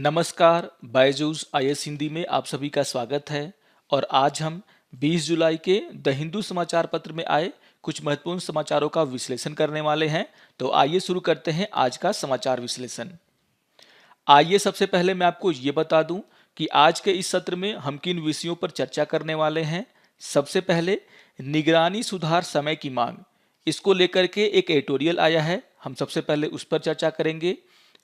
नमस्कार, बायजूस आईएएस हिंदी में आप सभी का स्वागत है। और आज हम 20 जुलाई के द हिंदू समाचार पत्र में आए कुछ महत्वपूर्ण समाचारों का विश्लेषण करने वाले हैं। तो आइए शुरू करते हैं आज का समाचार विश्लेषण। आइए सबसे पहले मैं आपको ये बता दूं कि आज के इस सत्र में हम किन विषयों पर चर्चा करने वाले हैं। सबसे पहले निगरानी सुधार समय की मांग, इसको लेकर के एक एडिटोरियल आया है, हम सबसे पहले उस पर चर्चा करेंगे।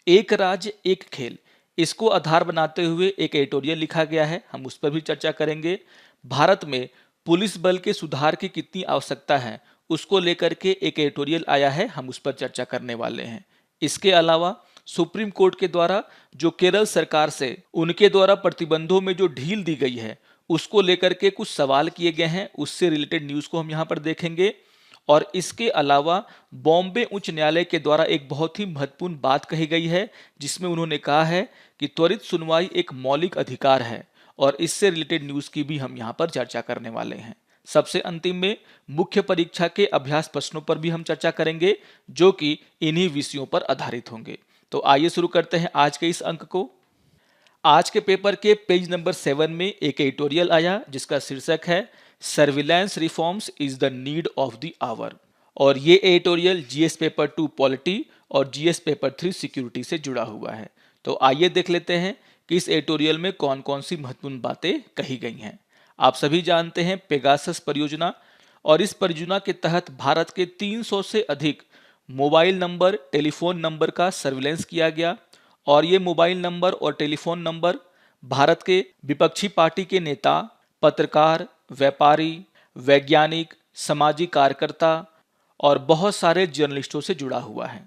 एक राज्य एक खेल, इसको आधार बनाते हुए एक एडिटोरियल लिखा गया है, हम उस पर भी चर्चा करेंगे। भारत में पुलिस बल के सुधार की कितनी आवश्यकता है, उसको लेकर के एक एडिटोरियल आया है, हम उस पर चर्चा करने वाले हैं। इसके अलावा सुप्रीम कोर्ट के द्वारा जो केरल सरकार से उनके द्वारा प्रतिबंधों में जो ढील दी गई है, उसको लेकर के कुछ सवाल किए गए हैं, उससे रिलेटेड न्यूज़ को हम यहाँ पर देखेंगे। और इसके अलावा बॉम्बे उच्च न्यायालय के द्वारा एक बहुत ही महत्वपूर्ण बात कही गई है, जिसमें उन्होंने कहा है कि त्वरित सुनवाई एक मौलिक अधिकार है, और इससे रिलेटेड न्यूज़ की भी हम यहाँ पर चर्चा करने वाले हैं। सबसे अंतिम में मुख्य परीक्षा के अभ्यास प्रश्नों पर भी हम चर्चा करेंगे, जो कि इन्हीं विषयों पर आधारित होंगे। तो आइए शुरू करते हैं आज के इस अंक को। आज के पेपर के पेज नंबर 7 में एक एडिटोरियल आया जिसका शीर्षक है surveillance reforms is the need of the hour. और ये एडिटोरियल जीएस पेपर 2 पॉलिटी और जीएस पेपर 3 सिक्योरिटी से जुड़ा हुआ है। तो आइए देख लेते हैं कि इस एडिटोरियल में कौन कौन सी महत्वपूर्ण बातें कही गई हैं। आप सभी जानते हैं पेगासस परियोजना, और इस परियोजना के तहत भारत के 300 से अधिक मोबाइल नंबर, टेलीफोन नंबर का सर्विलेंस किया गया। और ये मोबाइल नंबर और टेलीफोन नंबर भारत के विपक्षी पार्टी के नेता, पत्रकार, व्यापारी, वैज्ञानिक, सामाजिक कार्यकर्ता और बहुत सारे जर्नलिस्टों से जुड़ा हुआ है।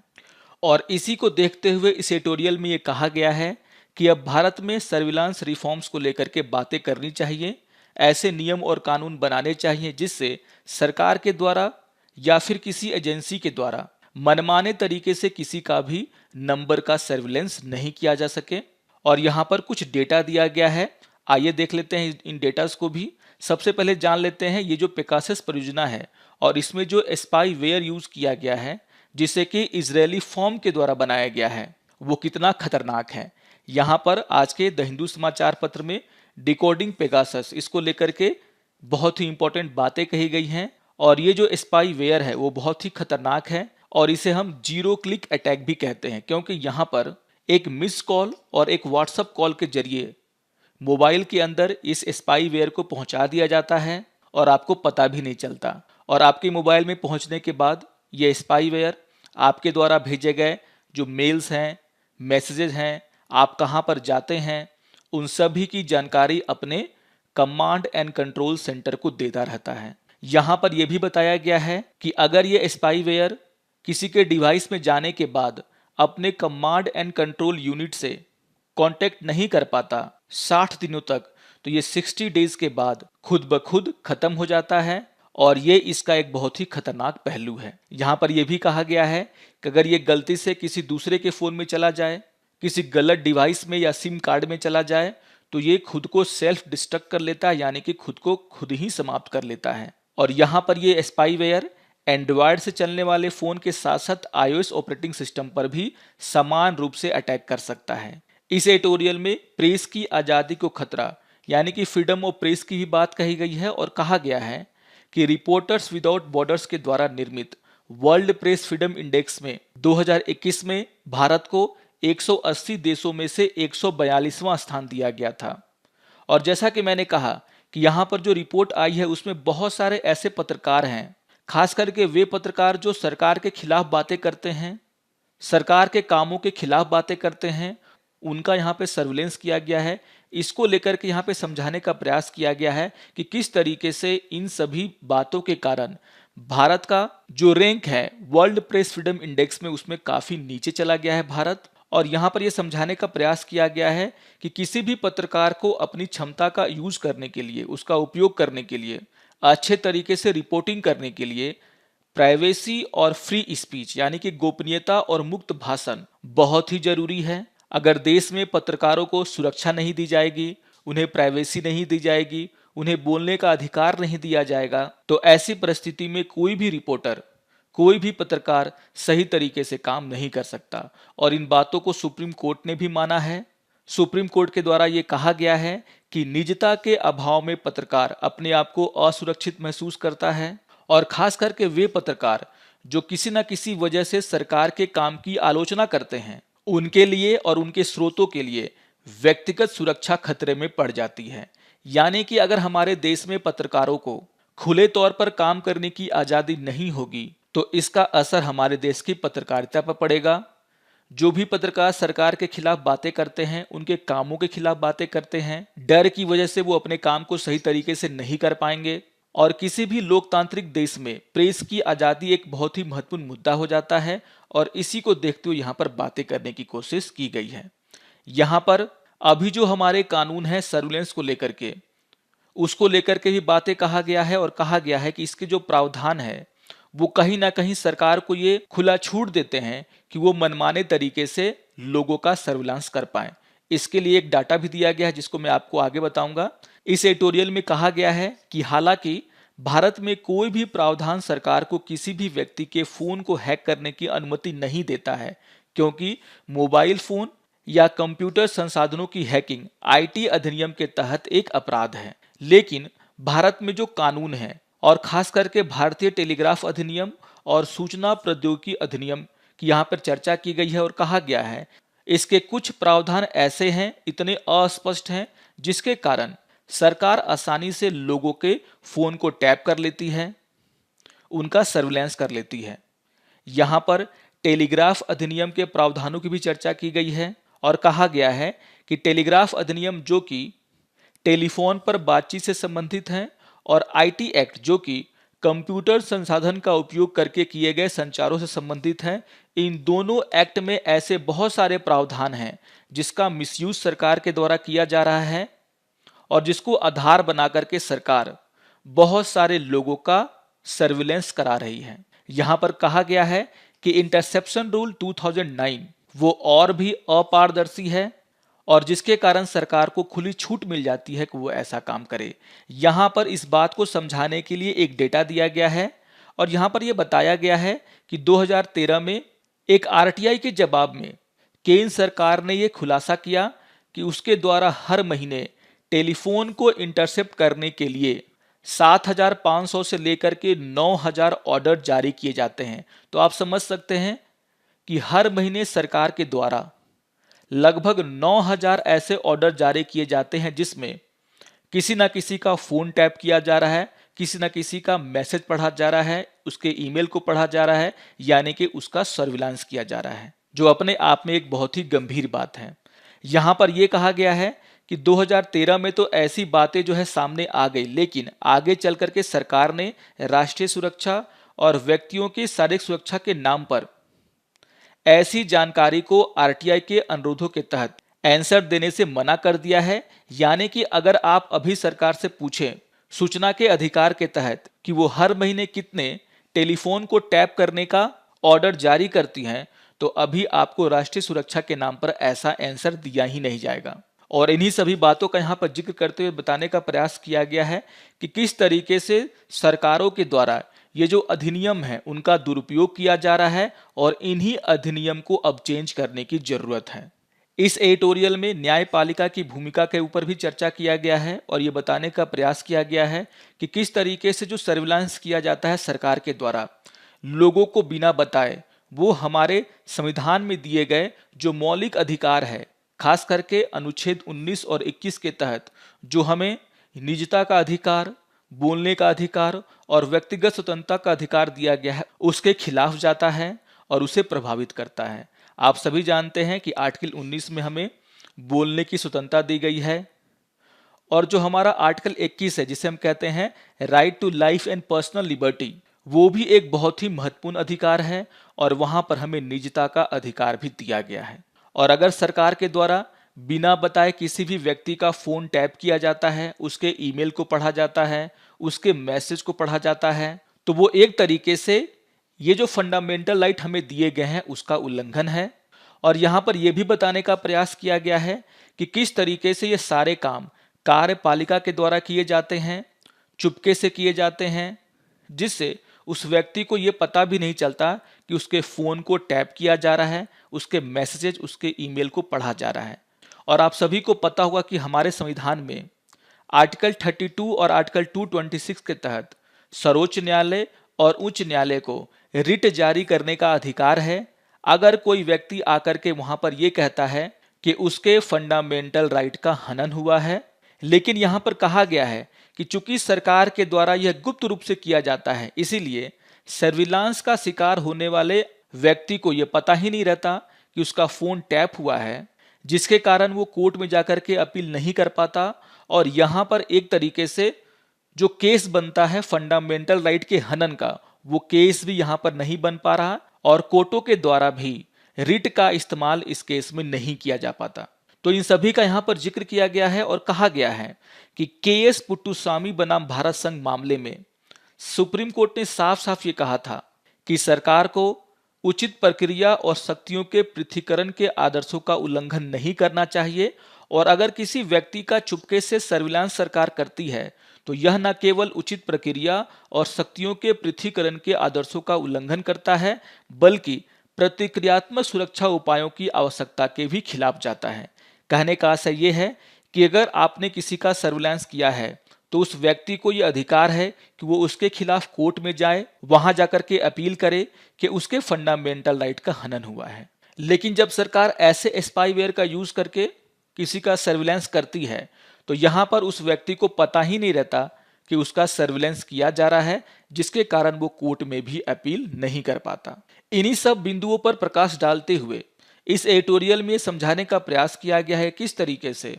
और इसी को देखते हुए इस एडिटोरियल में ये कहा गया है कि अब भारत में सर्विलांस रिफॉर्म्स को लेकर के बातें करनी चाहिए। ऐसे नियम और कानून बनाने चाहिए जिससे सरकार के द्वारा या फिर किसी एजेंसी के द्वारा मनमाने तरीके से किसी का भी नंबर का सर्विलेंस नहीं किया जा सके। और यहाँ पर कुछ डेटा दिया गया है, आइए देख लेते हैं इन डेटास को भी। सबसे पहले जान लेते हैं ये जो पेगासस परियोजना है और इसमें जो स्पाईवेयर यूज किया गया है, जिसे कि इजरायली फॉर्म के द्वारा बनाया गया है, वो कितना खतरनाक है। यहाँ पर आज के द हिंदू समाचार पत्र में डिकोडिंग पेगासस, इसको लेकर के बहुत ही इंपॉर्टेंट बातें कही गई हैं। और ये जो स्पाईवेयर है वो बहुत ही खतरनाक है, और इसे हम जीरो क्लिक अटैक भी कहते हैं, क्योंकि यहाँ पर एक मिस कॉल और एक व्हाट्सएप कॉल के जरिए मोबाइल के अंदर इस स्पाईवेयर को पहुंचा दिया जाता है और आपको पता भी नहीं चलता। और आपके मोबाइल में पहुंचने के बाद ये स्पाईवेयर आपके द्वारा भेजे गए जो मेल्स हैं, मैसेजेस हैं, आप कहां पर जाते हैं, उन सभी की जानकारी अपने कमांड एंड कंट्रोल सेंटर को देता रहता है। यहां पर यह भी बताया गया है कि अगर ये स्पाईवेयर किसी के डिवाइस में जाने के बाद अपने कमांड एंड कंट्रोल यूनिट से कांटेक्ट नहीं कर पाता 60 दिनों तक, तो ये 60 डेज के बाद खुद ब खुद खत्म हो जाता है। और ये इसका एक बहुत ही खतरनाक पहलू है। यहाँ पर यह भी कहा गया है कि अगर ये गलती से किसी दूसरे के फोन में चला जाए, किसी गलत डिवाइस में या सिम कार्ड में चला जाए, तो ये खुद को सेल्फ डिस्ट्रक्ट कर लेता है, यानी कि खुद को खुद ही समाप्त कर लेता है। और यहाँ पर ये स्पाईवेयर एंड्रॉयड से चलने वाले फोन के साथ साथ iOS ऑपरेटिंग सिस्टम पर भी समान रूप से अटैक कर सकता है। इस एडिटोरियल में प्रेस की आज़ादी को खतरा, यानी कि फ्रीडम ऑफ प्रेस की भी बात कही गई है, और कहा गया है कि रिपोर्टर्स विदाउट बॉर्डर्स के द्वारा निर्मित वर्ल्ड प्रेस फ्रीडम इंडेक्स में 2021 में भारत को 180 देशों में से 142वां स्थान दिया गया था। और जैसा कि मैंने कहा कि यहाँ पर जो रिपोर्ट आई है उसमें बहुत सारे ऐसे पत्रकार हैं, खास करके वे पत्रकार जो सरकार के खिलाफ बातें करते हैं, सरकार के कामों के खिलाफ बातें करते हैं, उनका यहाँ पे सर्विलेंस किया गया है। इसको लेकर के यहाँ पे समझाने का प्रयास किया गया है कि किस तरीके से इन सभी बातों के कारण भारत का जो रैंक है वर्ल्ड प्रेस फ्रीडम इंडेक्स में, उसमें काफी नीचे चला गया है भारत। और यहाँ पर यह समझाने का प्रयास किया गया है कि किसी भी पत्रकार को अपनी क्षमता का यूज करने के लिए, उसका उपयोग करने के लिए, अच्छे तरीके से रिपोर्टिंग करने के लिए प्राइवेसी और फ्री स्पीच, यानी कि गोपनीयता और मुक्त भाषण बहुत ही जरूरी है। अगर देश में पत्रकारों को सुरक्षा नहीं दी जाएगी, उन्हें प्राइवेसी नहीं दी जाएगी, उन्हें बोलने का अधिकार नहीं दिया जाएगा, तो ऐसी परिस्थिति में कोई भी रिपोर्टर, कोई भी पत्रकार सही तरीके से काम नहीं कर सकता। और इन बातों को सुप्रीम कोर्ट ने भी माना है, सुप्रीम कोर्ट के द्वारा ये कहा गया है कि निजता के अभाव में पत्रकार अपने आप को असुरक्षित महसूस करता है, और खास करके वे पत्रकार जो किसी न किसी वजह से सरकार के काम की आलोचना करते हैं, उनके लिए और उनके स्रोतों के लिए व्यक्तिगत सुरक्षा खतरे में पड़ जाती है। यानी कि अगर हमारे देश में पत्रकारों को खुले तौर पर काम करने की आज़ादी नहीं होगी तो इसका असर हमारे देश की पत्रकारिता पर पड़ेगा। जो भी पत्रकार सरकार के खिलाफ बातें करते हैं, उनके कामों के खिलाफ बातें करते हैं, डर की वजह से वो अपने काम को सही तरीके से नहीं कर पाएंगे। और किसी भी लोकतांत्रिक देश में प्रेस की आज़ादी एक बहुत ही महत्वपूर्ण मुद्दा हो जाता है, और इसी को देखते हुए यहाँ पर बातें करने की कोशिश की गई है। यहाँ पर अभी जो हमारे कानून है सर्विलेंस को लेकर के, उसको लेकर के भी बातें कहा गया है, और कहा गया है कि इसके जो प्रावधान है वो कहीं ना कहीं सरकार को ये खुला छूट देते हैं कि वो मनमाने तरीके से लोगों का सर्विलांस कर पाए। इसके लिए एक डाटा भी दिया गया है जिसको मैं आपको आगे बताऊंगा। इस एडिटोरियल में कहा गया है कि हालांकि भारत में कोई भी प्रावधान सरकार को किसी भी व्यक्ति के फोन को हैक करने की अनुमति नहीं देता है, क्योंकि मोबाइल फोन या कंप्यूटर संसाधनों की हैकिंग आईटी अधिनियम के तहत एक अपराध है। लेकिन भारत में जो कानून है, और खास करके भारतीय टेलीग्राफ अधिनियम और सूचना प्रौद्योगिकी अधिनियम की यहाँ पर चर्चा की गई है, और कहा गया है इसके कुछ प्रावधान ऐसे हैं, इतने अस्पष्ट हैं, जिसके कारण सरकार आसानी से लोगों के फोन को टैप कर लेती है, उनका सर्विलांस कर लेती है। यहाँ पर टेलीग्राफ अधिनियम के प्रावधानों की भी चर्चा की गई है, और कहा गया है कि टेलीग्राफ अधिनियम जो कि टेलीफोन पर बातचीत से संबंधित है, और आईटी एक्ट जो कि कंप्यूटर संसाधन का उपयोग करके किए गए संचारों से संबंधित है। इन दोनों एक्ट में ऐसे बहुत सारे प्रावधान हैं जिसका मिसयूज सरकार के द्वारा किया जा रहा है, और जिसको आधार बना करके सरकार बहुत सारे लोगों का सर्विलेंस करा रही है। यहाँ पर कहा गया है कि इंटरसेप्शन रूल 2009 वो और भी अपारदर्शी है, और जिसके कारण सरकार को खुली छूट मिल जाती है कि वो ऐसा काम करे। यहाँ पर इस बात को समझाने के लिए एक डेटा दिया गया है, और यहाँ पर यह बताया गया है कि 2013 में एक आरटीआई के जवाब में केंद्र सरकार ने यह खुलासा किया कि उसके द्वारा हर महीने टेलीफोन को इंटरसेप्ट करने के लिए 7,500 से लेकर के 9,000 ऑर्डर जारी किए जाते हैं। तो आप समझ सकते हैं कि हर महीने सरकार के द्वारा लगभग 9,000 ऐसे ऑर्डर जारी किए जाते हैं जिसमें किसी ना किसी का फोन टैप किया जा रहा है, किसी ना किसी का मैसेज पढ़ा जा रहा है, उसके ईमेल को पढ़ा जा रहा है, यानी कि उसका सर्विलांस किया जा रहा है, जो अपने आप में एक बहुत ही गंभीर बात है। यहाँ पर यह कहा गया है कि 2013 में तो ऐसी बातें जो है सामने आ गई, लेकिन आगे चल करके सरकार ने राष्ट्रीय सुरक्षा और व्यक्तियों की शारीरिक सुरक्षा के नाम पर ऐसी जानकारी को आरटीआई के अनुरोधों के तहत आंसर देने से मना कर दिया है। यानी कि अगर आप अभी सरकार से पूछें सूचना के अधिकार के तहत कि वो हर महीने कितने टेलीफोन को टैप करने का ऑर्डर जारी करती हैं, तो अभी आपको राष्ट्रीय सुरक्षा के नाम पर ऐसा आंसर दिया ही नहीं जाएगा। और इन्हीं सभी बातों का यहाँ पर जिक्र करते हुए बताने का प्रयास किया गया है कि किस तरीके से सरकारों के द्वारा ये जो अधिनियम है उनका दुरुपयोग किया जा रहा है, और इन्हीं अधिनियम को अब चेंज करने की जरूरत है। इस एडिटोरियल में न्यायपालिका की भूमिका के ऊपर भी चर्चा किया गया है, और ये बताने का प्रयास किया गया है कि किस तरीके से जो सर्विलांस किया जाता है सरकार के द्वारा लोगों को बिना बताए, वो हमारे संविधान में दिए गए जो मौलिक अधिकार है, खास करके अनुच्छेद 19 और 21 के तहत जो हमें निजता का अधिकार, बोलने का अधिकार और व्यक्तिगत स्वतंत्रता का अधिकार दिया गया है, उसके खिलाफ जाता है और उसे प्रभावित करता है। आप सभी जानते हैं कि आर्टिकल 19 में हमें बोलने की स्वतंत्रता दी गई है, और जो हमारा आर्टिकल 21 है जिसे हम कहते हैं right to life and personal liberty, वो भी एक बहुत ही महत्वपूर्ण अधिकार है, और वहां पर हमें निजता का अधिकार भी दिया गया है। और अगर सरकार के द्वारा बिना बताए किसी भी व्यक्ति का फोन टैप किया जाता है, उसके ईमेल को पढ़ा जाता है, उसके मैसेज को पढ़ा जाता है, तो वो एक तरीके से ये जो फंडामेंटल राइट हमें दिए गए हैं उसका उल्लंघन है। और यहाँ पर यह भी बताने का प्रयास किया गया है कि किस तरीके से ये सारे काम कार्यपालिका के द्वारा किए जाते हैं, चुपके से किए जाते हैं, जिससे उस व्यक्ति को ये पता भी नहीं चलता कि उसके फ़ोन को टैप किया जा रहा है, उसके मैसेजेज, उसके ईमेल को पढ़ा जा रहा है। और आप सभी को पता होगा कि हमारे संविधान में आर्टिकल 32 और आर्टिकल 226 के तहत सर्वोच्च न्यायालय और उच्च न्यायालय को रिट जारी करने का अधिकार है अगर कोई व्यक्ति आकर के वहां पर यह कहता है कि उसके फंडामेंटल राइट का हनन हुआ है। लेकिन यहां पर कहा गया है कि चूंकि सरकार के द्वारा यह गुप्त रूप से किया जाता है, इसीलिए सर्विलांस का शिकार होने वाले व्यक्ति को यह पता ही नहीं रहता कि उसका फोन टैप हुआ है, जिसके कारण वो कोर्ट में जाकर के अपील नहीं कर पाता। और यहां पर एक तरीके से जो केस बनता है फंडामेंटल राइट के हनन का, वो केस भी यहां पर नहीं बन पा रहा और कोर्टों के द्वारा भी रिट का इस्तेमाल इस केस में नहीं किया जा पाता। तो इन सभी का यहां पर जिक्र किया गया है और कहा गया है कि केएस पुट्टुस्वामी बनाम भारत संघ मामले में सुप्रीम कोर्ट ने साफ साफ ये कहा था कि सरकार को उचित प्रक्रिया और शक्तियों के पृथक्करण के आदर्शों का उल्लंघन नहीं करना चाहिए और अगर किसी व्यक्ति का चुपके से सर्विलांस सरकार करती है तो यह न केवल उचित प्रक्रिया और शक्तियों के पृथक्करण के आदर्शों का उल्लंघन करता है बल्कि प्रतिक्रियात्मक सुरक्षा उपायों की आवश्यकता के भी खिलाफ जाता है। कहने का आशय यह है कि अगर आपने किसी का सर्विलांस किया है तो उस व्यक्ति को यह अधिकार है कि वो उसके खिलाफ कोर्ट में जाए, वहां जाकर के अपील करे कि उसके फंडामेंटल राइट का हनन हुआ है। लेकिन जब सरकार ऐसे स्पाईवेयर का यूज करके किसी का सर्विलांस करती है तो यहां पर उस व्यक्ति को पता ही नहीं रहता कि उसका सर्विलांस किया जा रहा है, जिसके कारण वो कोर्ट में भी अपील नहीं कर पाता। इन्हीं सब बिंदुओं पर प्रकाश डालते हुए इस एडिटोरियल में समझाने का प्रयास किया गया है किस तरीके से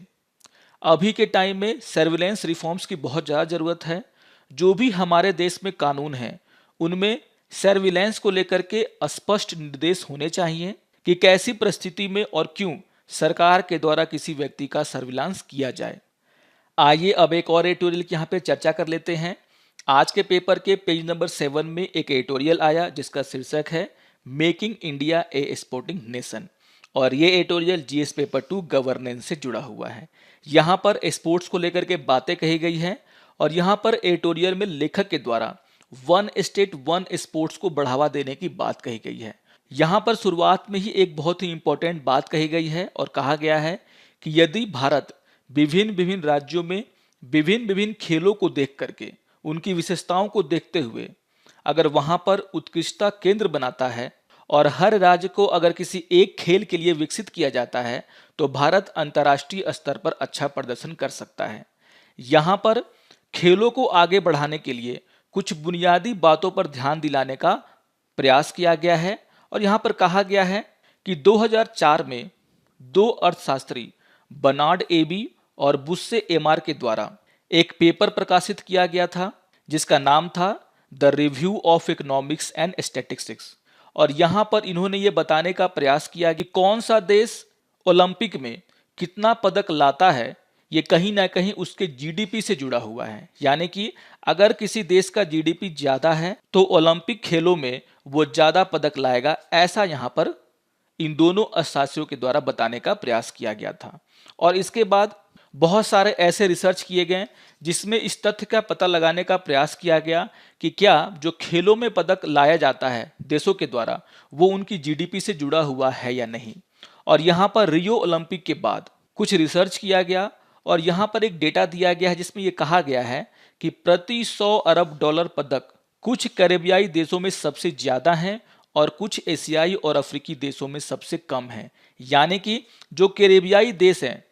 अभी के टाइम में सर्विलांस रिफॉर्म्स की बहुत ज़्यादा ज़रूरत है। जो भी हमारे देश में कानून हैं उनमें सर्विलांस को लेकर के स्पष्ट निर्देश होने चाहिए कि कैसी परिस्थिति में और क्यों सरकार के द्वारा किसी व्यक्ति का सर्विलांस किया जाए। आइए अब एक और एडिटोरियल की यहाँ पे चर्चा कर लेते हैं। आज के पेपर के पेज नंबर 7 में एक एडिटोरियल आया जिसका शीर्षक है मेकिंग इंडिया ए स्पोर्टिंग नेशन और ये एडिटोरियल जीएस पेपर 2 गवर्नेंस से जुड़ा हुआ है। यहाँ पर स्पोर्ट्स को लेकर के बातें कही गई हैं और यहाँ पर एडिटोरियल में लेखक के द्वारा वन स्टेट वन स्पोर्ट्स को बढ़ावा देने की बात कही गई है। यहाँ पर शुरुआत में ही एक बहुत ही इंपॉर्टेंट बात कही गई है और कहा गया है कि यदि भारत विभिन्न विभिन्न राज्यों में विभिन्न विभिन्न खेलों को देख करके उनकी विशेषताओं को देखते हुए अगर वहां पर उत्कृष्टता केंद्र बनाता है और हर राज्य को अगर किसी एक खेल के लिए विकसित किया जाता है तो भारत अंतर्राष्ट्रीय स्तर पर अच्छा प्रदर्शन कर सकता है। यहाँ पर खेलों को आगे बढ़ाने के लिए कुछ बुनियादी बातों पर ध्यान दिलाने का प्रयास किया गया है और यहाँ पर कहा गया है कि 2004 में दो अर्थशास्त्री बर्नार्ड एबी और बुस्से एमआर के द्वारा एक पेपर प्रकाशित किया गया था जिसका नाम था the review of economics and statistics और यहाँ पर इन्होंने ये बताने का प्रयास किया कि कौन सा देश ओलंपिक में कितना पदक लाता है ये कहीं ना कहीं उसके जीडीपी से जुड़ा हुआ है। यानी कि अगर किसी देश का जीडीपी ज़्यादा है तो ओलंपिक खेलों में वो ज़्यादा पदक लाएगा, ऐसा यहाँ पर इन दोनों अर्थशास्त्रियों के द्वारा बताने का प्रयास किया गया था। और इसके बाद बहुत सारे ऐसे रिसर्च किए गए जिसमें इस तथ्य का पता लगाने का प्रयास किया गया कि क्या जो खेलों में पदक लाया जाता है देशों के द्वारा वो उनकी जीडीपी से जुड़ा हुआ है या नहीं। और यहाँ पर रियो ओलंपिक के बाद कुछ रिसर्च किया गया और यहाँ पर एक डेटा दिया गया है जिसमें ये कहा गया है कि प्रति 100 अरब डॉलर पदक कुछ कैरेबियाई देशों में सबसे ज़्यादा हैं और कुछ एशियाई और अफ्रीकी देशों में सबसे कम है। यानी कि जो कैरेबियाई देश हैं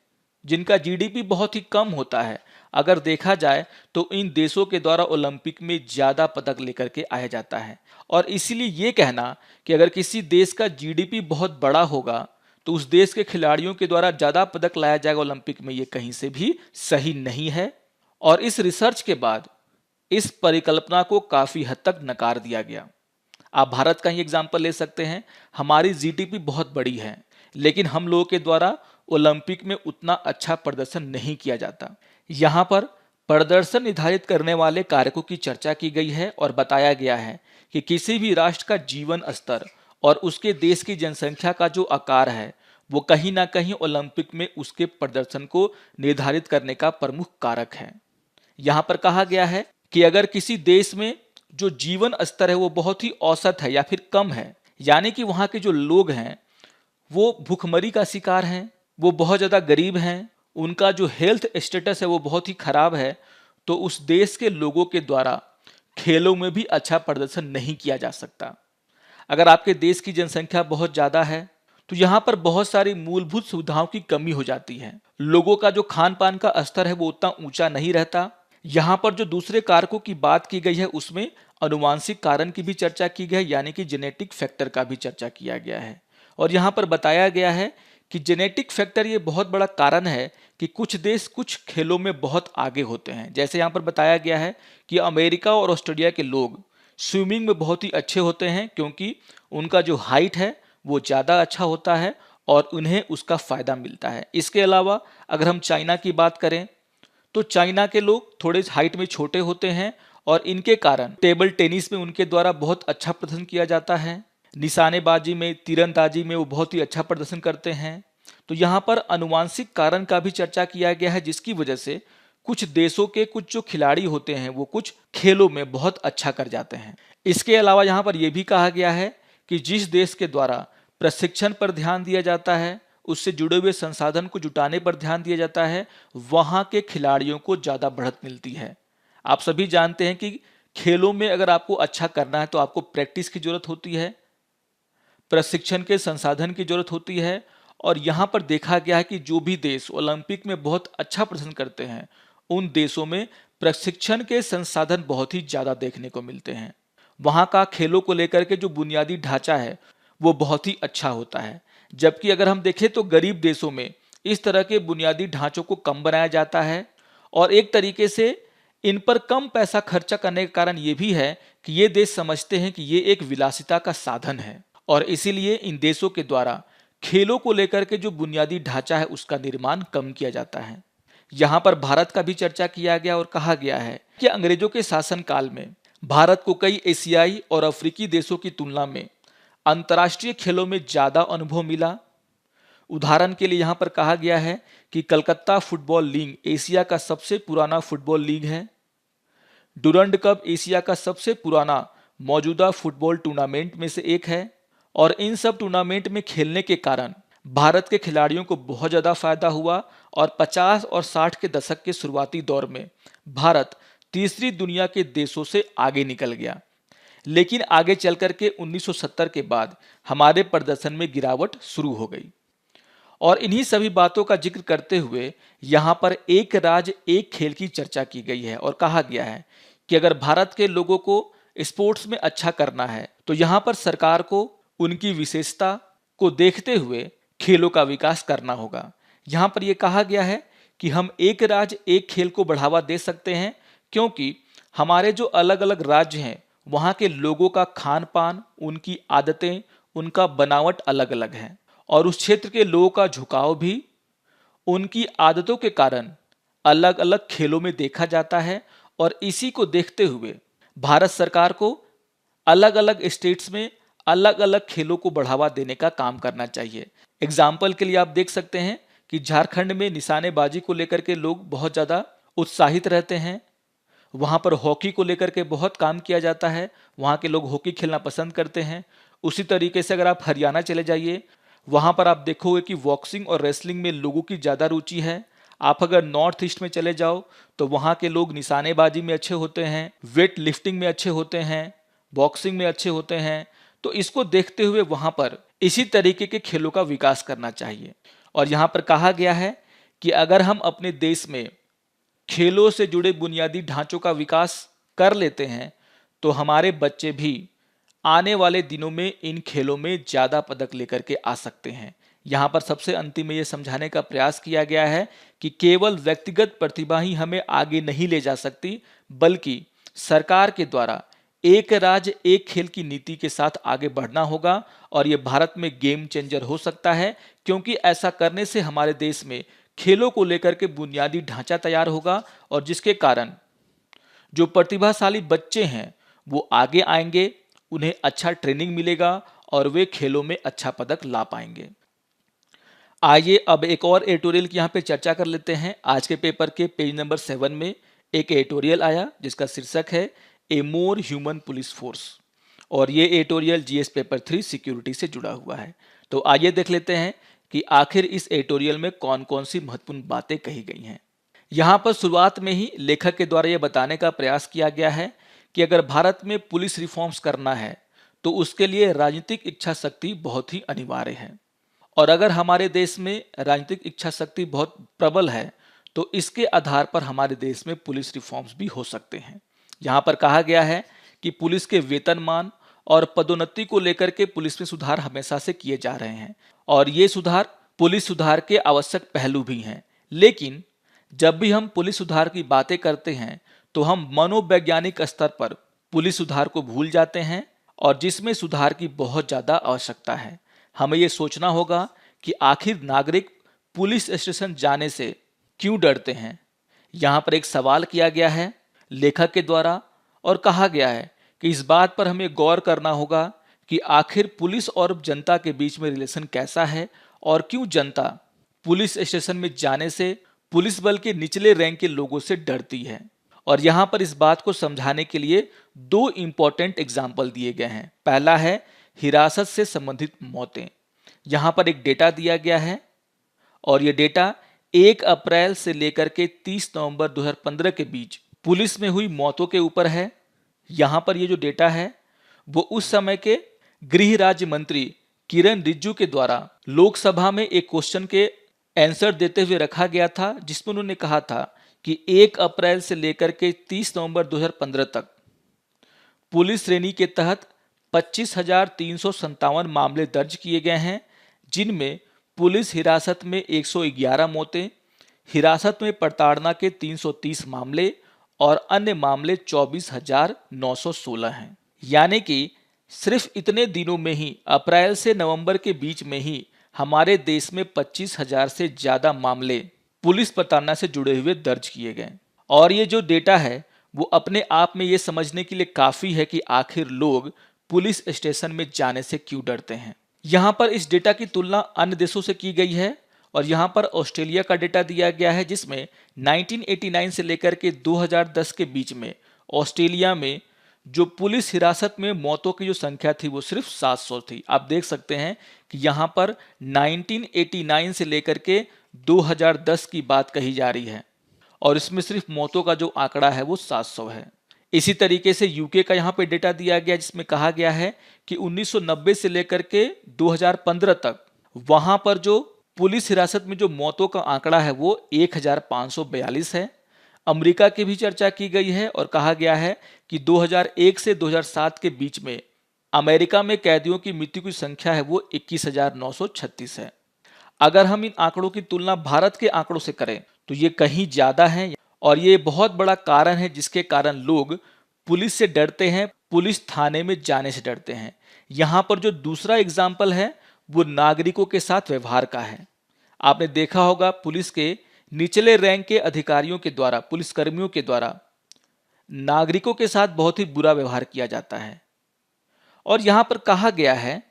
जिनका जीडीपी बहुत ही कम होता है, अगर देखा जाए तो इन देशों के द्वारा ओलंपिक में ज़्यादा पदक लेकर के आया जाता है। और इसीलिए ये कहना कि अगर किसी देश का जीडीपी बहुत बड़ा होगा तो उस देश के खिलाड़ियों के द्वारा ज़्यादा पदक लाया जाएगा ओलंपिक में, ये कहीं से भी सही नहीं है। और इस रिसर्च के बाद इस परिकल्पना को काफ़ी हद तक नकार दिया गया। आप भारत का ही एग्जाम्पल ले सकते हैं। हमारी जीडीपी बहुत बड़ी है लेकिन हम लोगों के द्वारा ओलंपिक में उतना अच्छा प्रदर्शन नहीं किया जाता। यहाँ पर प्रदर्शन निर्धारित करने वाले कारकों की चर्चा की गई है और बताया गया है कि किसी भी राष्ट्र का जीवन स्तर और उसके देश की जनसंख्या का जो आकार है वो कहीं ना कहीं ओलंपिक में उसके प्रदर्शन को निर्धारित करने का प्रमुख कारक है। यहाँ पर कहा गया है कि अगर किसी देश में जो जीवन स्तर है वो बहुत ही औसत है या फिर कम है, यानी कि वहाँ के जो लोग हैं वो भूखमरी का शिकार हैं, वो बहुत ज़्यादा गरीब हैं, उनका जो हेल्थ स्टेटस है वो बहुत ही खराब है, तो उस देश के लोगों के द्वारा खेलों में भी अच्छा प्रदर्शन नहीं किया जा सकता। अगर आपके देश की जनसंख्या बहुत ज़्यादा है तो यहाँ पर बहुत सारी मूलभूत सुविधाओं की कमी हो जाती है। लोगों का जो खान पान का स्तर है वो उतना ऊंचा नहीं रहता। यहाँ पर जो दूसरे कारकों की बात की गई है उसमें अनुवांशिक कारण की भी चर्चा की गई है, यानी कि जेनेटिक फैक्टर का भी चर्चा किया गया है। और यहाँ पर बताया गया है कि जेनेटिक फैक्टर ये बहुत बड़ा कारण है कि कुछ देश कुछ खेलों में बहुत आगे होते हैं। जैसे यहाँ पर बताया गया है कि अमेरिका और ऑस्ट्रेलिया के लोग स्विमिंग में बहुत ही अच्छे होते हैं, क्योंकि उनका जो हाइट है वो ज़्यादा अच्छा होता है और उन्हें उसका फ़ायदा मिलता है। इसके अलावा अगर हम चाइना की बात करें तो चाइना के लोग थोड़े हाइट में छोटे होते हैं और इनके कारण टेबल टेनिस में उनके द्वारा बहुत अच्छा प्रदर्शन किया जाता है। निशानेबाजी में, तीरंदाजी में वो बहुत ही अच्छा प्रदर्शन करते हैं। तो यहाँ पर अनुवांशिक कारण का भी चर्चा किया गया है, जिसकी वजह से कुछ देशों के कुछ जो खिलाड़ी होते हैं वो कुछ खेलों में बहुत अच्छा कर जाते हैं। इसके अलावा यहाँ पर यह भी कहा गया है कि जिस देश के द्वारा प्रशिक्षण पर ध्यान दिया जाता है, उससे जुड़े हुए संसाधन को जुटाने पर ध्यान दिया जाता है, वहाँ के खिलाड़ियों को ज़्यादा बढ़त मिलती है। आप सभी जानते हैं कि खेलों में अगर आपको अच्छा करना है तो आपको प्रैक्टिस की जरूरत होती है, प्रशिक्षण के संसाधन की जरूरत होती है। और यहाँ पर देखा गया है कि जो भी देश ओलंपिक में बहुत अच्छा प्रदर्शन करते हैं उन देशों में प्रशिक्षण के संसाधन बहुत ही ज़्यादा देखने को मिलते हैं। वहाँ का खेलों को लेकर के जो बुनियादी ढांचा है वो बहुत ही अच्छा होता है। जबकि अगर हम देखें तो गरीब देशों में इस तरह के बुनियादी ढांचों को कम बनाया जाता है और एक तरीके से इन पर कम पैसा खर्चा करने का कारण ये भी है कि ये देश समझते हैं कि ये एक विलासिता का साधन है और इसीलिए इन देशों के द्वारा खेलों को लेकर के जो बुनियादी ढांचा है उसका निर्माण कम किया जाता है। यहाँ पर भारत का भी चर्चा किया गया और कहा गया है कि अंग्रेजों के शासनकाल में भारत को कई एशियाई और अफ्रीकी देशों की तुलना में अंतर्राष्ट्रीय खेलों में ज़्यादा अनुभव मिला। उदाहरण के लिए यहाँ पर कहा गया है कि कलकत्ता फुटबॉल लीग एशिया का सबसे पुराना फुटबॉल लीग है। डुरंड कप एशिया का सबसे पुराना मौजूदा फुटबॉल टूर्नामेंट में से एक है और इन सब टूर्नामेंट में खेलने के कारण भारत के खिलाड़ियों को बहुत ज़्यादा फायदा हुआ और 50 और 60 के दशक के शुरुआती दौर में भारत तीसरी दुनिया के देशों से आगे निकल गया। लेकिन आगे चल कर के 1970 के बाद हमारे प्रदर्शन में गिरावट शुरू हो गई। और इन्हीं सभी बातों का जिक्र करते हुए यहाँ पर एक राज्य एक खेल की चर्चा की गई है और कहा गया है कि अगर भारत के लोगों को स्पोर्ट्स में अच्छा करना है तो यहाँ पर सरकार को उनकी विशेषता को देखते हुए खेलों का विकास करना होगा। यहाँ पर यह कहा गया है कि हम एक राज्य एक खेल को बढ़ावा दे सकते हैं, क्योंकि हमारे जो अलग अलग राज्य हैं वहाँ के लोगों का खान पान, उनकी आदतें, उनका बनावट अलग अलग है और उस क्षेत्र के लोगों का झुकाव भी उनकी आदतों के कारण अलग अलग खेलों में देखा जाता है। और इसी को देखते हुए भारत सरकार को अलग अलग स्टेट्स में अलग अलग खेलों को बढ़ावा देने का काम करना चाहिए। एग्जाम्पल के लिए आप देख सकते हैं कि झारखंड में निशानेबाजी को लेकर के लोग बहुत ज़्यादा उत्साहित रहते हैं। वहाँ पर हॉकी को लेकर के बहुत काम किया जाता है, वहाँ के लोग हॉकी खेलना पसंद करते हैं। उसी तरीके से अगर आप हरियाणा चले जाइए, वहाँ पर आप देखोगे कि बॉक्सिंग और रेसलिंग में लोगों की ज़्यादा रुचि है। आप अगर नॉर्थ ईस्ट में चले जाओ तो वहाँ के लोग निशानेबाजी में अच्छे होते हैं, वेट लिफ्टिंग में अच्छे होते हैं, बॉक्सिंग में अच्छे होते हैं। तो इसको देखते हुए वहाँ पर इसी तरीके के खेलों का विकास करना चाहिए। और यहाँ पर कहा गया है कि अगर हम अपने देश में खेलों से जुड़े बुनियादी ढांचों का विकास कर लेते हैं तो हमारे बच्चे भी आने वाले दिनों में इन खेलों में ज़्यादा पदक लेकर के आ सकते हैं। यहाँ पर सबसे अंतिम में ये समझाने का प्रयास किया गया है कि केवल व्यक्तिगत प्रतिभा ही हमें आगे नहीं ले जा सकती, बल्कि सरकार के द्वारा एक राज्य एक खेल की नीति के साथ आगे बढ़ना होगा और ये भारत में गेम चेंजर हो सकता है, क्योंकि ऐसा करने से हमारे देश में खेलों को लेकर के बुनियादी ढांचा तैयार होगा और जिसके कारण जो प्रतिभाशाली बच्चे हैं वो आगे आएंगे, उन्हें अच्छा ट्रेनिंग मिलेगा और वे खेलों में अच्छा पदक ला पाएंगे। आइए अब एक और एडिटोरियल की यहाँ पे चर्चा कर लेते हैं। आज के पेपर के पेज नंबर 7 में एक एडिटोरियल आया जिसका शीर्षक है ए मोर ह्यूमन पुलिस फोर्स और ये एडिटोरियल जीएस पेपर 3 सिक्योरिटी से जुड़ा हुआ है। तो आइए देख लेते हैं कि आखिर इस एडिटोरियल में कौन कौन सी महत्वपूर्ण बातें कही गई हैं। यहाँ पर शुरुआत में ही लेखक के द्वारा यह बताने का प्रयास किया गया है कि अगर भारत में पुलिस रिफॉर्म्स करना है तो उसके लिए राजनीतिक इच्छा शक्ति बहुत ही अनिवार्य है। और अगर हमारे देश में राजनीतिक इच्छा शक्ति बहुत प्रबल है तो इसके आधार पर हमारे देश में पुलिस रिफॉर्म्स भी हो सकते हैं। यहाँ पर कहा गया है कि पुलिस के वेतनमान और पदोन्नति को लेकर के पुलिस में सुधार हमेशा से किए जा रहे हैं और ये सुधार पुलिस सुधार के आवश्यक पहलू भी हैं। लेकिन जब भी हम पुलिस सुधार की बातें करते हैं तो हम मनोवैज्ञानिक स्तर पर पुलिस सुधार को भूल जाते हैं और जिसमें सुधार की बहुत ज़्यादा आवश्यकता है। हमें ये सोचना होगा कि आखिर नागरिक पुलिस स्टेशन जाने से क्यों डरते हैं। यहाँ पर एक सवाल किया गया है लेखक के द्वारा और कहा गया है कि इस बात पर हमें गौर करना होगा कि आखिर पुलिस और जनता के बीच में रिलेशन कैसा है और क्यों जनता पुलिस स्टेशन में जाने से पुलिस बल के निचले रैंक के लोगों से डरती है। और यहाँ पर इस बात को समझाने के लिए दो इम्पॉर्टेंट एग्जाम्पल दिए गए हैं। पहला है हिरासत से संबंधित मौतें। यहाँ पर एक डेटा दिया गया है और ये डेटा 1 अप्रैल से लेकर के 30 नवंबर 2015 के बीच पुलिस में हुई मौतों के ऊपर है। यहाँ पर ये जो डेटा है वो उस समय के गृह राज्य मंत्री किरण रिजिजू के द्वारा लोकसभा में एक क्वेश्चन के आंसर देते हुए रखा गया था, जिसमें उन्होंने कहा था कि 1 अप्रैल से लेकर के 30 नवंबर 2015 तक पुलिस श्रेणी के तहत 25,357 मामले दर्ज किए गए हैं, जिनमें पुलिस हिरासत में 111 मौतें, हिरासत में प्रताड़ना के 330 मामले और अन्य मामले 24,916 हैं। यानी कि सिर्फ इतने दिनों में ही अप्रैल से नवंबर के बीच में ही हमारे देश में 25,000 से ज़्यादा मामले पुलिस प्रताड़ना से जुड़े हुए दर्ज किए गए। और ये जो डेटा है वो अपने आप में ये समझने के लिए काफ़ी है कि आखिर लोग पुलिस स्टेशन में जाने से क्यों डरते हैं। यहाँ पर इस डेटा की तुलना अन्य देशों से की गई है और यहाँ पर ऑस्ट्रेलिया का डेटा दिया गया है, जिसमें 1989 से लेकर के 2010 के बीच में ऑस्ट्रेलिया में जो पुलिस हिरासत में मौतों की जो संख्या थी वो सिर्फ 700 थी। आप देख सकते हैं कि यहाँ पर 1989 से लेकर के 2010 की बात कही जा रही है और इसमें सिर्फ मौतों का जो आंकड़ा है वो 700 है। इसी तरीके से यूके का यहाँ पे डेटा दिया गया, जिसमें कहा गया है कि 1990 से लेकर के 2015 तक वहां पर जो पुलिस हिरासत में जो मौतों का आंकड़ा है वो 1542 है। अमेरिका की भी चर्चा की गई है और कहा गया है कि 2001 से 2007 के बीच में अमेरिका में कैदियों की मृत्यु की संख्या है वो 21,936 है। अगर हम इन आंकड़ों की तुलना भारत के आंकड़ों से करें तो ये कहीं ज़्यादा है और ये बहुत बड़ा कारण है जिसके कारण लोग पुलिस से डरते हैं, पुलिस थाने में जाने से डरते हैं। यहाँ पर जो दूसरा एग्जाम्पल है वो नागरिकों के साथ व्यवहार का है। आपने देखा होगा पुलिस के निचले रैंक के अधिकारियों के द्वारा, पुलिसकर्मियों के द्वारा नागरिकों के साथ बहुत ही बुरा व्यवहार किया जाता है। और यहाँ पर कहा गया है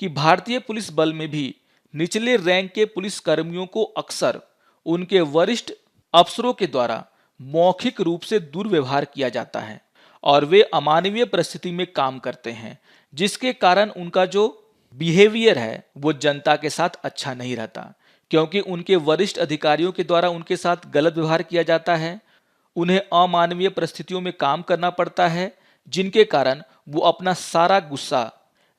कि भारतीय पुलिस बल में भी निचले रैंक के पुलिसकर्मियों को अक्सर उनके वरिष्ठ अफसरों के द्वारा मौखिक रूप से दुर्व्यवहार किया जाता है और वे अमानवीय परिस्थिति में काम करते हैं, जिसके कारण उनका जो बिहेवियर है वो जनता के साथ अच्छा नहीं रहता, क्योंकि उनके वरिष्ठ अधिकारियों के द्वारा उनके साथ गलत व्यवहार किया जाता है। उन्हें अमानवीय परिस्थितियों में काम करना पड़ता है, जिनके कारण वो अपना सारा गुस्सा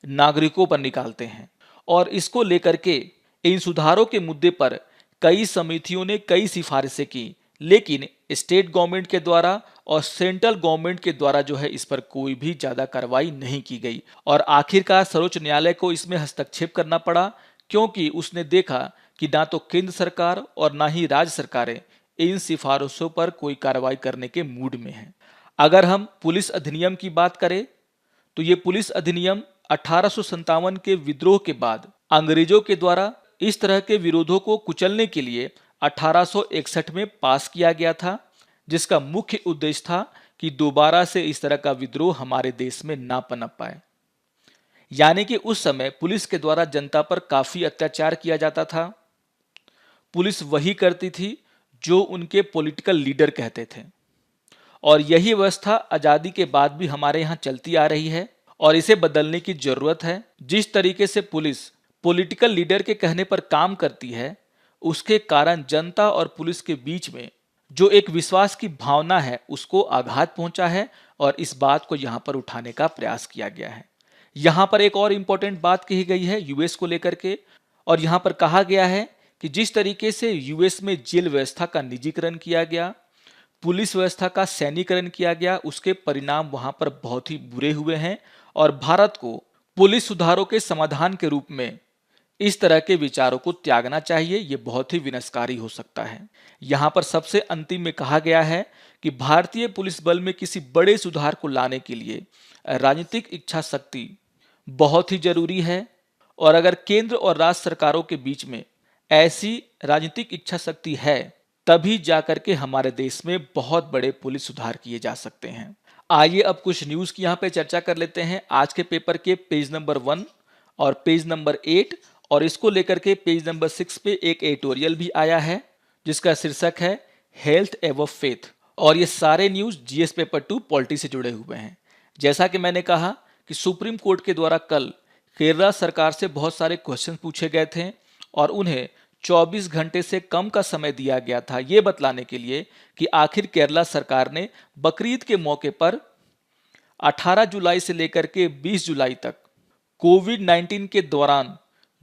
नागरिकों पर निकालते हैं। और इसको लेकर के इन सुधारों के मुद्दे पर कई समितियों ने कई सिफारिशें की, लेकिन स्टेट गवर्नमेंट के द्वारा और सेंट्रल गवर्नमेंट के द्वारा जो है इस पर कोई भी ज़्यादा कार्रवाई नहीं की गई और आखिरकार सर्वोच्च न्यायालय को इसमें हस्तक्षेप करना पड़ा, क्योंकि उसने देखा कि ना तो केंद्र सरकार और ना ही राज्य सरकारें इन सिफारिशों पर कोई कार्रवाई करने के मूड में हैं। अगर हम पुलिस अधिनियम की बात करें तो ये पुलिस अधिनियम 1857 के विद्रोह के बाद अंग्रेजों के द्वारा इस तरह के विरोधों को कुचलने के लिए 1861 में पास किया गया था, जिसका मुख्य उद्देश्य था कि दोबारा से इस तरह का विद्रोह हमारे देश में ना पनप पाए। यानी कि उस समय पुलिस के द्वारा जनता पर काफी अत्याचार किया जाता था। पुलिस वही करती थी जो उनके पॉलिटिकल लीडर कहते थे और यही व्यवस्था आजादी के बाद भी हमारे यहाँ चलती आ रही है और इसे बदलने की जरूरत है। जिस तरीके से पुलिस पॉलिटिकल लीडर के कहने पर काम करती है, उसके कारण जनता और पुलिस के बीच में जो एक विश्वास की भावना है उसको आघात पहुंचा है और इस बात को यहां पर उठाने का प्रयास किया गया है। यहां पर एक और इंपॉर्टेंट बात कही गई है यूएस को लेकर के, और यहां पर कहा गया है कि जिस तरीके से यूएस में जेल व्यवस्था का निजीकरण किया गया, पुलिस व्यवस्था का सैन्यीकरण किया गया, उसके परिणाम वहां पर बहुत ही बुरे हुए हैं और भारत को पुलिस सुधारों के समाधान के रूप में इस तरह के विचारों को त्यागना चाहिए। ये बहुत ही विनाशकारी हो सकता है। यहां पर सबसे अंतिम में कहा गया है कि भारतीय पुलिस बल में किसी बड़े सुधार को लाने के लिए राजनीतिक इच्छा शक्ति बहुत ही जरूरी है, और अगर केंद्र और राज्य सरकारों के बीच में ऐसी राजनीतिक इच्छा शक्ति है तभी जाकर के हमारे देश में बहुत बड़े पुलिस सुधार किए जा सकते हैं। आइए अब कुछ न्यूज़ की यहाँ पे चर्चा कर लेते हैं। आज के पेपर के पेज नंबर 1 और पेज नंबर 8 और इसको लेकर के पेज नंबर 6 पे एक एडिटोरियल भी आया है जिसका शीर्षक है हेल्थ एवं फेथ, और ये सारे न्यूज़ जीएस पेपर 2 पॉलिटी से जुड़े हुए हैं। जैसा कि मैंने कहा कि सुप्रीम कोर्ट के द्वारा कल केरला सरकार से बहुत सारे क्वेश्चन पूछे गए थे और उन्हें 24 घंटे से कम का समय दिया गया था ये बतलाने के लिए कि आखिर केरला सरकार ने बकरीद के मौके पर 18 जुलाई से लेकर के 20 जुलाई तक कोविड-19 के दौरान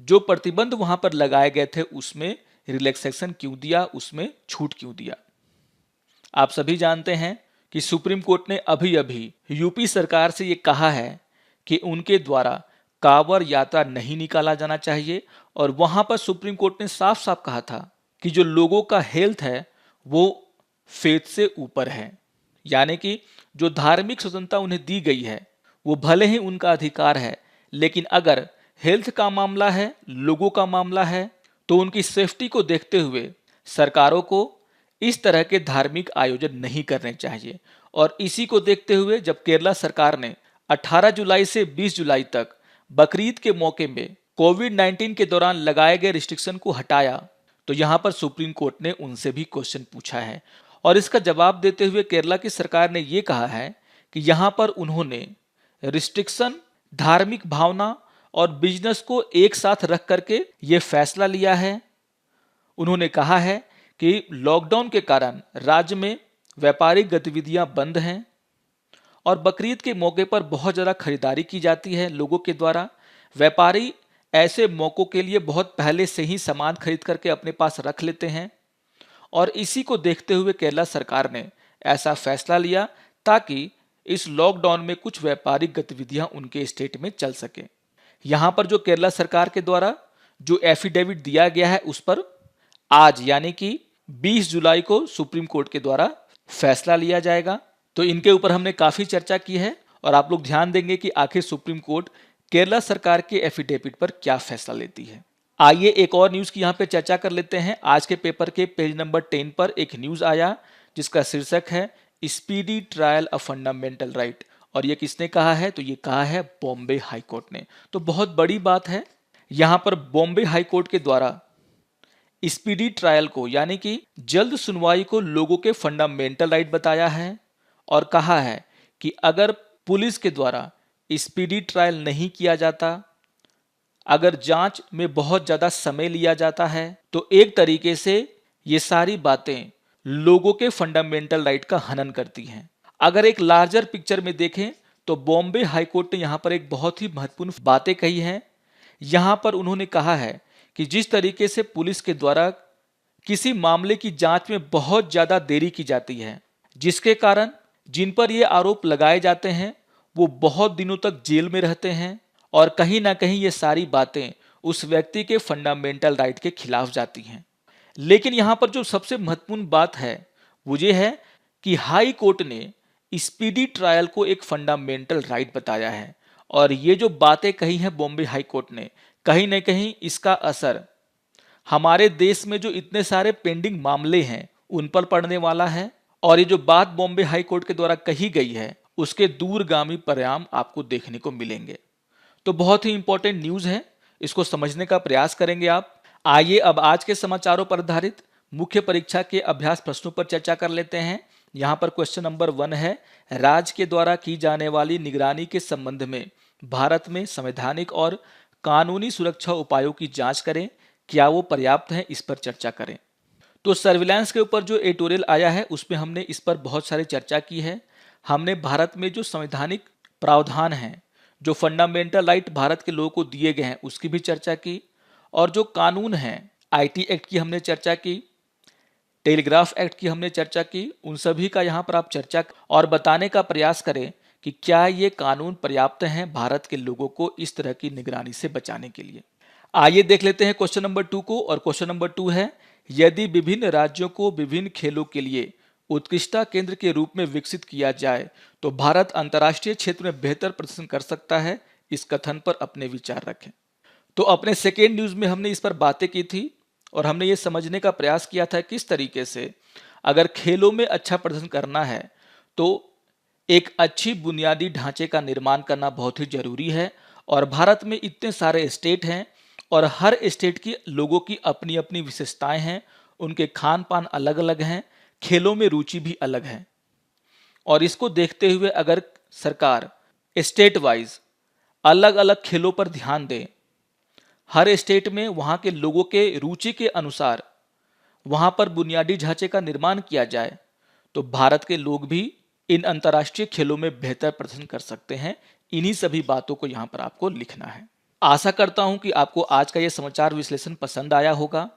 जो प्रतिबंध वहां पर लगाए गए थे उसमें रिलैक्सेशन क्यों दिया, उसमें छूट क्यों दिया। आप सभी जानते हैं कि सुप्रीम कोर्ट ने अभी अभी यूपी सरकार से ये कहा है कि उनके द्वारा कांवड़ यात्रा नहीं निकाला जाना चाहिए, और वहां पर सुप्रीम कोर्ट ने साफ साफ कहा था कि जो लोगों का हेल्थ है वो फेथ से ऊपर है, यानी कि जो धार्मिक स्वतंत्रता उन्हें दी गई है वो भले ही उनका अधिकार है, लेकिन अगर हेल्थ का मामला है, लोगों का मामला है, तो उनकी सेफ्टी को देखते हुए सरकारों को इस तरह के धार्मिक आयोजन नहीं करने चाहिए। और इसी को देखते हुए जब केरला सरकार ने 18 जुलाई से 20 जुलाई तक बकरीद के मौके में कोविड-19 के दौरान लगाए गए रिस्ट्रिक्शन को हटाया, तो यहां पर सुप्रीम कोर्ट ने उनसे भी क्वेश्चन पूछा है और इसका जवाब देते हुए केरला की सरकार ने यह कहा है कि यहां पर उन्होंने रिस्ट्रिक्शन, धार्मिक भावना और बिजनेस को एक साथ रख करके ये फैसला लिया है। उन्होंने कहा है कि लॉकडाउन के कारण राज्य में व्यापारिक गतिविधियां बंद हैं और बकरीद के मौके पर बहुत ज़्यादा खरीदारी की जाती है लोगों के द्वारा। व्यापारी ऐसे मौक़ों के लिए बहुत पहले से ही सामान खरीद करके अपने पास रख लेते हैं और इसी को देखते हुए केरला सरकार ने ऐसा फैसला लिया ताकि इस लॉकडाउन में कुछ व्यापारिक गतिविधियां उनके स्टेट में चल सके। यहाँ पर जो केरला सरकार के द्वारा जो एफिडेविट दिया गया है उस पर आज यानी कि 20 जुलाई को सुप्रीम कोर्ट के द्वारा फैसला लिया जाएगा। तो इनके ऊपर हमने काफ़ी चर्चा की है और आप लोग ध्यान देंगे कि आखिर सुप्रीम कोर्ट केरला सरकार के एफिडेविट पर क्या फैसला लेती है। आइए एक और न्यूज़ की यहाँ पे चर्चा कर लेते हैं। आज के पेपर के पेज नंबर 10 पर एक न्यूज़ आया जिसका शीर्षक है speedy trial a fundamental right, और ये किसने कहा है? तो ये कहा है बॉम्बे हाई कोर्ट ने। तो बहुत बड़ी बात है, यहाँ पर बॉम्बे हाई कोर्ट के द्वारा स्पीडी ट्रायल को यानी कि जल्द सुनवाई को लोगों के फंडामेंटल राइट बताया है और कहा है कि अगर पुलिस के द्वारा स्पीडी ट्रायल नहीं किया जाता, अगर जांच में बहुत ज़्यादा समय लिया जाता है, तो एक तरीके से ये सारी बातें लोगों के फंडामेंटल राइट का हनन करती हैं। अगर एक लार्जर पिक्चर में देखें तो बॉम्बे हाई कोर्ट ने यहाँ पर एक बहुत ही महत्वपूर्ण बातें कही हैं। यहाँ पर उन्होंने कहा है कि जिस तरीके से पुलिस के द्वारा किसी मामले की जांच में बहुत ज़्यादा देरी की जाती है, जिसके कारण जिन पर ये आरोप लगाए जाते हैं वो बहुत दिनों तक जेल में रहते हैं और कहीं ना कहीं ये सारी बातें उस व्यक्ति के फंडामेंटल राइट के खिलाफ जाती हैं। लेकिन यहाँ पर जो सबसे महत्वपूर्ण बात है वो ये है कि हाई कोर्ट ने स्पीडी ट्रायल को एक फंडामेंटल राइट बताया है और ये जो बातें कही हैं बॉम्बे हाई कोर्ट ने, कहीं ना कहीं इसका असर हमारे देश में जो इतने सारे पेंडिंग मामले हैं उन पर पड़ने वाला है और ये जो बात बॉम्बे हाई कोर्ट के द्वारा कही गई है उसके दूरगामी परिणाम आपको देखने को मिलेंगे। तो बहुत ही इंपॉर्टेंट न्यूज़ है, इसको समझने का प्रयास करेंगे आप। आइए अब आज के समाचारों पर आधारित मुख्य परीक्षा के अभ्यास प्रश्नों पर चर्चा कर लेते हैं। यहाँ पर क्वेश्चन नंबर 1 है, राज्य के द्वारा की जाने वाली निगरानी के संबंध में भारत में संवैधानिक और कानूनी सुरक्षा उपायों की जांच करें, क्या वो पर्याप्त हैं, इस पर चर्चा करें। तो सर्विलांस के ऊपर जो एडिटोरियल आया है उसमें हमने इस पर बहुत सारी चर्चा की है। हमने भारत में जो संवैधानिक प्रावधान हैं, जो फंडामेंटल राइट भारत के लोगों को दिए गए हैं, उसकी भी चर्चा की। और जो कानून हैं, आईटी एक्ट की हमने चर्चा की, टेलीग्राफ एक्ट की हमने चर्चा की, उन सभी का यहाँ पर आप चर्चा और बताने का प्रयास करें कि क्या ये कानून पर्याप्त हैं भारत के लोगों को इस तरह की निगरानी से बचाने के लिए। आइए देख लेते हैं क्वेश्चन नंबर 2 को। और क्वेश्चन नंबर 2 है, यदि विभिन्न राज्यों को विभिन्न खेलों के लिए उत्कृष्टता केंद्र के रूप में विकसित किया जाए तो भारत अंतर्राष्ट्रीय क्षेत्र में बेहतर प्रदर्शन कर सकता है। इस कथन पर अपने विचार रखें। तो अपने सेकेंड न्यूज में हमने इस पर बातें की थी और हमने ये समझने का प्रयास किया था किस तरीके से अगर खेलों में अच्छा प्रदर्शन करना है तो एक अच्छी बुनियादी ढांचे का निर्माण करना बहुत ही जरूरी है। और भारत में इतने सारे स्टेट हैं और हर स्टेट की लोगों की अपनी अपनी विशेषताएं हैं, उनके खान पान अलग अलग हैं, खेलों में रुचि भी अलग है। और इसको देखते हुए अगर सरकार स्टेट वाइज अलग अलग खेलों पर ध्यान दे, हर स्टेट में वहाँ के लोगों के रुचि के अनुसार वहाँ पर बुनियादी ढांचे का निर्माण किया जाए तो भारत के लोग भी इन अंतर्राष्ट्रीय खेलों में बेहतर प्रदर्शन कर सकते हैं। इन्हीं सभी बातों को यहाँ पर आपको लिखना है। आशा करता हूँ कि आपको आज का ये समाचार विश्लेषण पसंद आया होगा।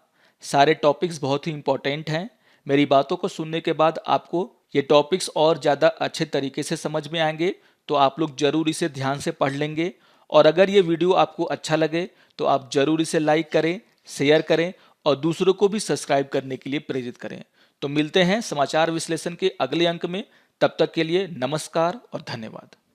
सारे टॉपिक्स बहुत ही इंपॉर्टेंट हैं। मेरी बातों को सुनने के बाद आपको ये टॉपिक्स और ज़्यादा अच्छे तरीके से समझ में आएंगे, तो आप लोग जरूर इसे ध्यान से पढ़ लेंगे। और अगर ये वीडियो आपको अच्छा लगे तो आप जरूर इसे लाइक करें, शेयर करें और दूसरों को भी सब्सक्राइब करने के लिए प्रेरित करें। तो मिलते हैं समाचार विश्लेषण के अगले अंक में। तब तक के लिए नमस्कार और धन्यवाद।